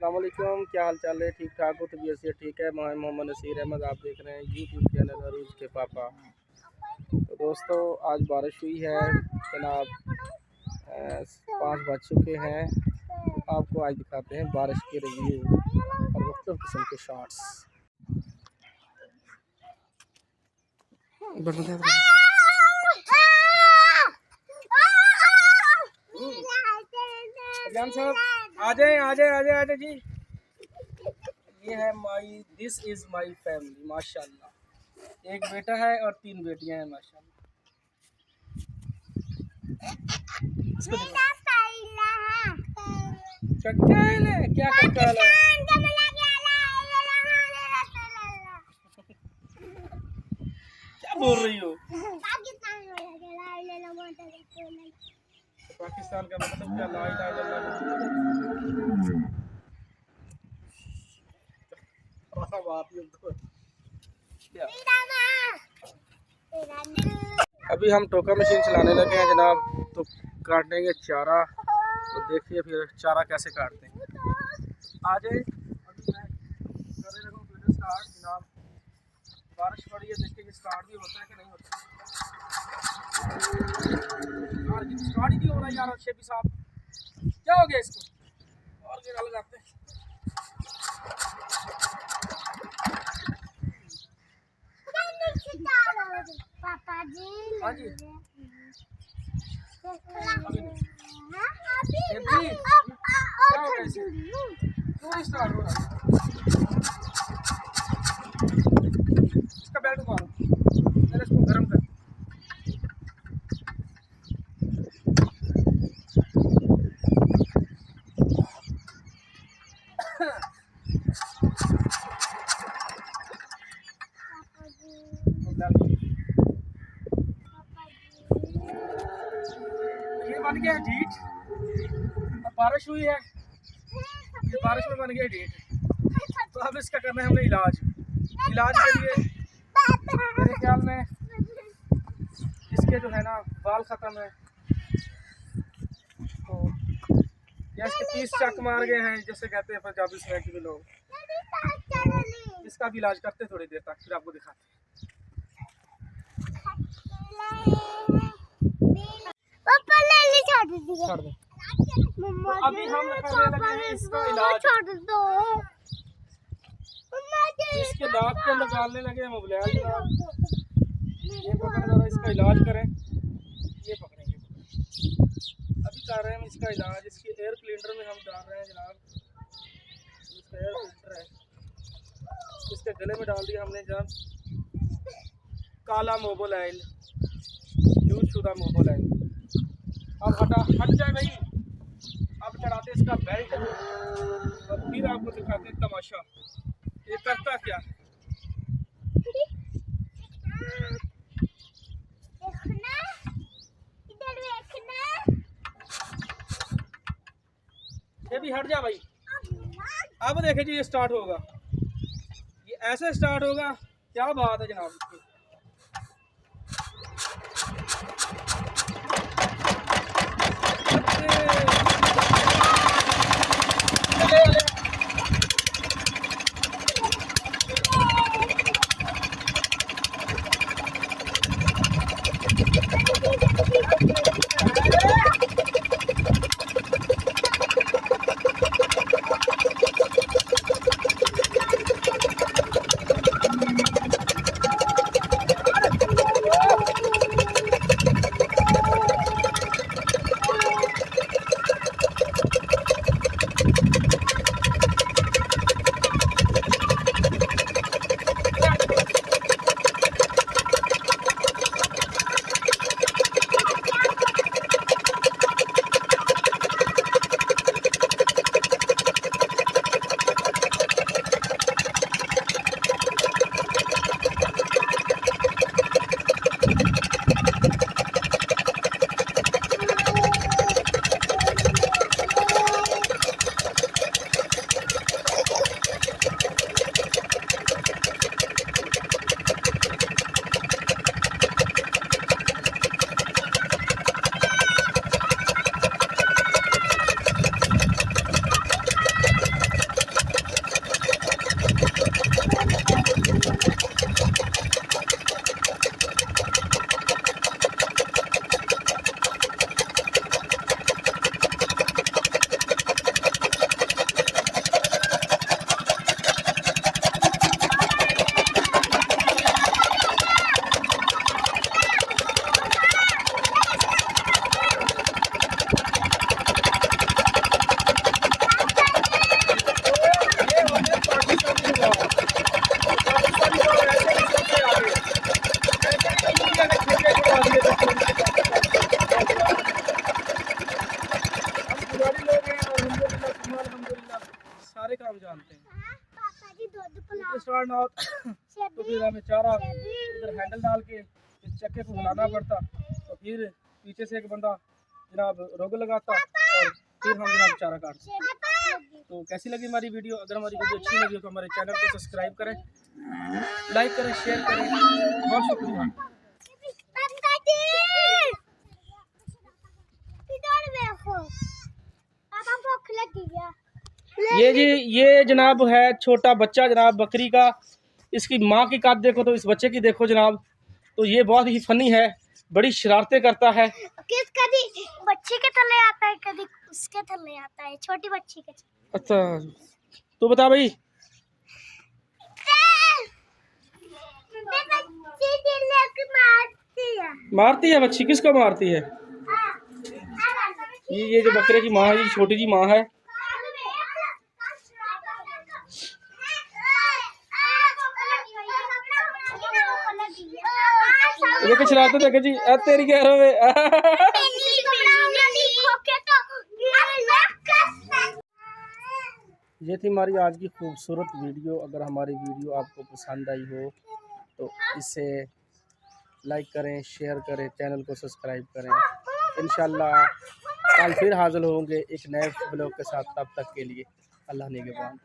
अस्सलाम वालेकुम, क्या हाल चाल है? ठीक ठाक हो? तबीयत से ठीक है? मैं मोहम्मद नसीर अहमद, आप देख रहे हैं यूट्यूब चैनल अरूज के पापा। तो दोस्तों, आज बारिश हुई है जनाब। 5 बज चुके हैं। तो आपको आज दिखाते हैं बारिश के रिव्यू और मुख्तलिफ किस्म के शॉट्स। जान साहब, आ जाए आ जाए आ जाए आ जाए जी। ये है दिस इज़ माई फैमिली माशाल्लाह। एक बेटा है और 3 बेटियां हैं माशाल्लाह। कक्काल है क्या? कक्काल है क्या बोल रही हो? पाकिस्तान का मतलब क्या? ला इलाहा इल्लल्लाह। अभी हम टोका मशीन चलाने लगे हैं जनाब। तो काटेंगे चारा। तो देखिए फिर चारा कैसे काटते हैं। आ जाए। अभी मैं करने लगा वीडियो स्टार्ट जनाब। बारिश पड़ी है, देखिए ये स्टार्ट भी होता है कि नहीं होता। यार ये स्टार्ट ही नहीं हो रहा यार। शेफी साहब क्या हो गया इसको? और गिरा लगाते हैं। पापा जी हाँ जी क्यों स्टार्ट हो रहा? इसका बेल्ट मारो, मैंने इसको गर्म कर। ये बन गया ढीठ। अब बारिश हुई है, ये बारिश में बन गया ढीठ। तो अब इसका करना है हमने इलाज के लिए। मेरे ख्याल में इसके जो है ना बाल ख़त्म है, तो या इसके 30 चक मार गए हैं जैसे कहते हैं पंजाबी सोसाइटी में लोग। तो इसका भी इलाज करते थोड़ी देर तक, फिर आपको दिखाते हैं। छोड़ दो। तो अभी हम करने लगे हैं इसका इलाज। इसके दांत पे निकालने लगे हैं मोबाइल। ये पकड़ इसका इलाज करें। ये पकड़ेंगे। अभी कर रहे हैं हम इसका इलाज। इसकी एयर क्लीनर में हम डाल रहे हैं जनाब। इसका एयर फिल्टर है, इसके गले में डाल दिया हमने जनाब काला मोबाइल, यूज शुदा मोबाइल। अब हट जाए भाई। अब चढ़ाते इसका बेल्ट और फिर आपको दिखाते तमाशा ये करता क्या। ये भी हट जा भाई। अब देखे जी ये स्टार्ट होगा। ये ऐसे स्टार्ट होगा, क्या बात है जनाब इसकी। हम जानते हैं। स्टार्ट ना तो फिर हमें चारा इधर हैंडल डाल के इस चक्के को हिलाना पड़ता, तो फिर पीछे से एक बंदा जनाब रोग लगाता और फिर हम जनाब चारा काटते। तो कैसी लगी हमारी वीडियो? अगर हमारी वीडियो अच्छी लगी हो तो हमारे चैनल को सब्सक्राइब करें, लाइक करें, शेयर करें। बहुत शुक्रिया। ये जी ये जनाब है छोटा बच्चा जनाब बकरी का। इसकी माँ की काट देखो तो इस बच्चे की देखो जनाब। तो ये बहुत ही फनी है, बड़ी शरारतें करता है। कभी बच्चे के थल्ले आता है, कभी उसके थल्ले आता है, छोटी बच्ची के। अच्छा तो बता भाई। मारती है बच्ची? किसको मारती है? ये जो बकरे की माँ है, ये छोटी जी माँ है। ये चलाते देखे जी तेरी कह रहे ये थी हमारी आज की खूबसूरत वीडियो। अगर हमारी वीडियो आपको पसंद आई हो तो इसे लाइक करें, शेयर करें, चैनल को सब्सक्राइब करें। इंशाल्लाह कल फिर हाजिर होंगे एक नए ब्लॉग के साथ। तब तक के लिए अल्लाह निगहबान।